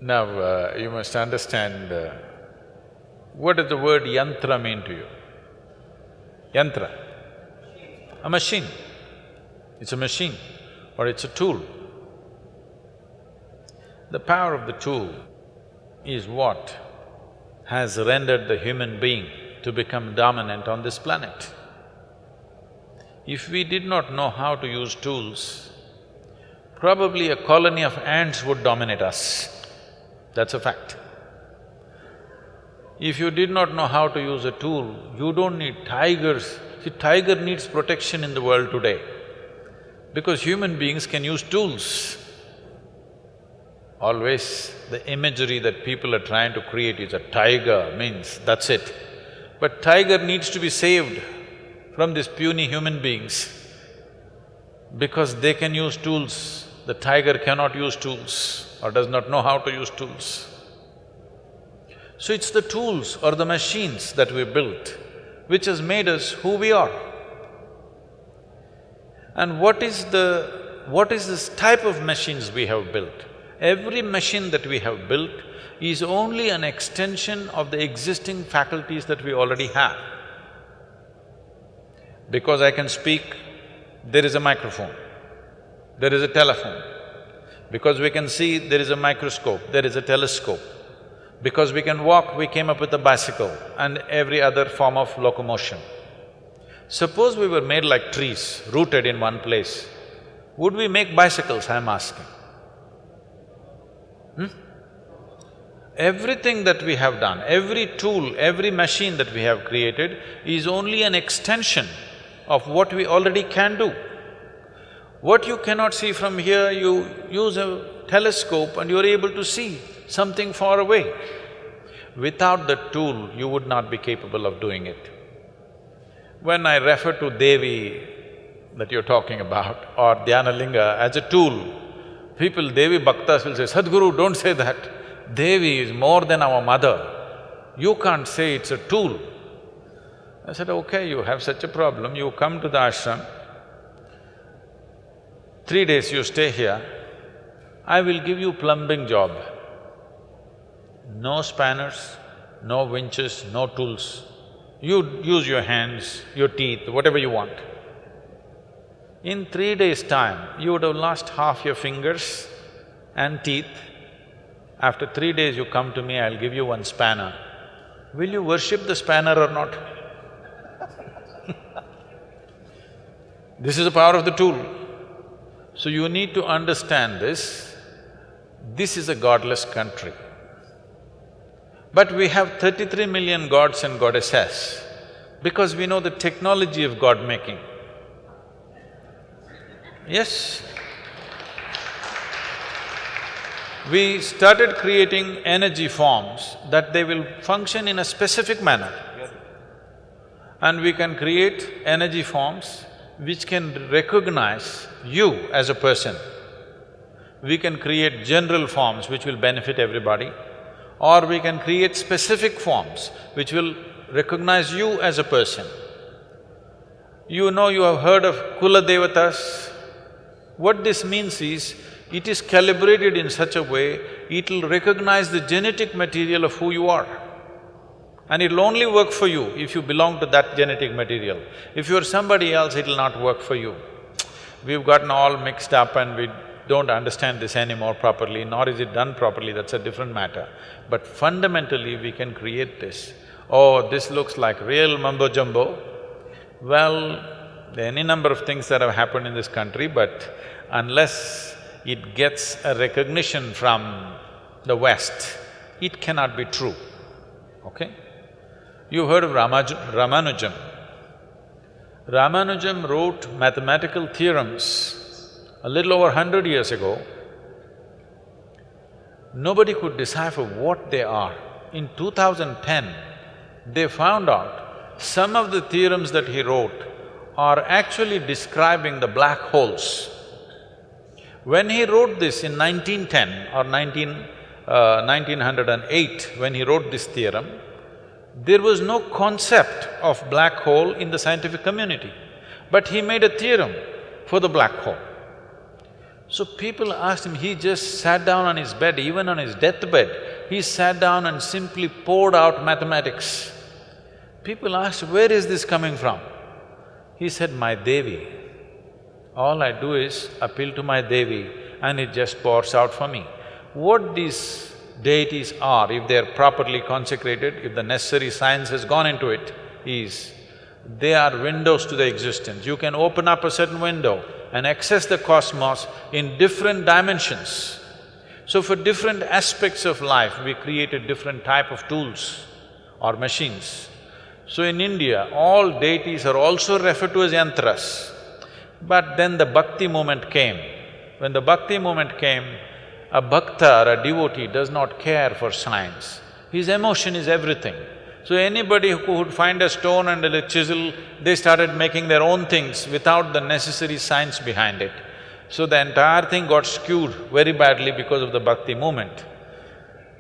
Now, you must understand what does the word yantra mean to you? Yantra, a machine. It's a machine or it's a tool. The power of the tool is what has rendered the human being to become dominant on this planet. If we did not know how to use tools, probably a colony of ants would dominate us. That's a fact. If you did not know how to use a tool, you don't need tigers. See, tiger needs protection in the world today because human beings can use tools. Always the imagery that people are trying to create is a tiger means that's it. But tiger needs to be saved from these puny human beings because they can use tools. The tiger cannot use tools or does not know how to use tools. So it's the tools or the machines that we built which has made us who we are. And what is this type of machines we have built? Every machine that we have built is only an extension of the existing faculties that we already have. Because I can speak, there is a microphone, there is a telephone. Because we can see, there is a microscope, there is a telescope. Because we can walk, we came up with a bicycle and every other form of locomotion. Suppose we were made like trees, rooted in one place, would we make bicycles, I'm asking? Everything that we have done, every tool, every machine that we have created is only an extension of what we already can do. What you cannot see from here, you use a telescope and you're able to see something far away. Without the tool, you would not be capable of doing it. When I refer to Devi that you're talking about or Dhyanalinga as a tool, people, Devi Bhaktas will say, Sadhguru, don't say that. Devi is more than our mother. You can't say it's a tool. I said, okay, you have such a problem, you come to the ashram, 3 days you stay here, I will give you plumbing job. No spanners, no winches, no tools. You use your hands, your teeth, whatever you want. In 3 days' time, you would have lost half your fingers and teeth. After 3 days you come to me, I'll give you one spanner. Will you worship the spanner or not? This is the power of the tool. So you need to understand this. This is a godless country. But we have 33 million gods and goddesses because we know the technology of God-making. Yes. We started creating energy forms that they will function in a specific manner. And we can create energy forms which can recognize you as a person. We can create general forms which will benefit everybody, or we can create specific forms which will recognize you as a person. You know, you have heard of Kula Devatas. What this means is, it is calibrated in such a way, it'll recognize the genetic material of who you are. And it'll only work for you if you belong to that genetic material. If you're somebody else, it'll not work for you. We've gotten all mixed up and we don't understand this anymore properly, nor is it done properly, that's a different matter. But fundamentally, we can create this. Oh, this looks like real mumbo-jumbo. Well, there are any number of things that have happened in this country, but unless it gets a recognition from the West, it cannot be true, okay? You heard of Ramanujam. Ramanujam wrote mathematical theorems a little over 100 years ago. Nobody could decipher what they are. In 2010, they found out some of the theorems that he wrote are actually describing the black holes. When he wrote this in 1910 or 1908, when he wrote this theorem, there was no concept of black hole in the scientific community, but he made a theorem for the black hole. So people asked him, he just sat down on his bed, even on his deathbed, he sat down and simply poured out mathematics. People asked, where is this coming from? He said, my Devi. All I do is appeal to my Devi and it just pours out for me. What these deities are, if they're properly consecrated, if the necessary science has gone into it, is they are windows to the existence. You can open up a certain window and access the cosmos in different dimensions. So for different aspects of life, we created different type of tools or machines. So in India, all deities are also referred to as yantras. But then the bhakti movement came. When the bhakti movement came, a bhakta or a devotee does not care for science. His emotion is everything. So anybody who would find a stone and a chisel, they started making their own things without the necessary science behind it. So the entire thing got skewed very badly because of the bhakti movement,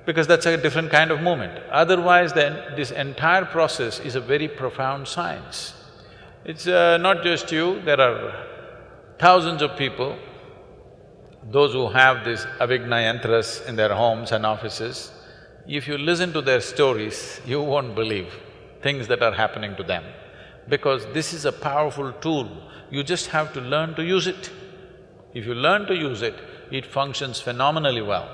because that's a different kind of movement. Otherwise, then this entire process is a very profound science. It's not just you, there are thousands of people, those who have these avigna yantras in their homes and offices. If you listen to their stories, you won't believe things that are happening to them, because this is a powerful tool, you just have to learn to use it. If you learn to use it, it functions phenomenally well.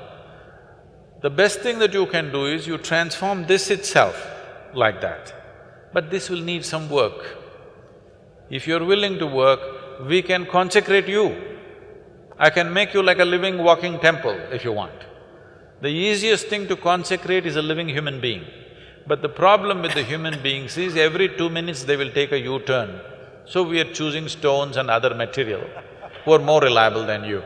The best thing that you can do is you transform this itself like that, but this will need some work. If you're willing to work, we can consecrate you. I can make you like a living, walking temple if you want. The easiest thing to consecrate is a living human being. But the problem with the human beings is every 2 minutes they will take a U-turn. So we are choosing stones and other material who are more reliable than you.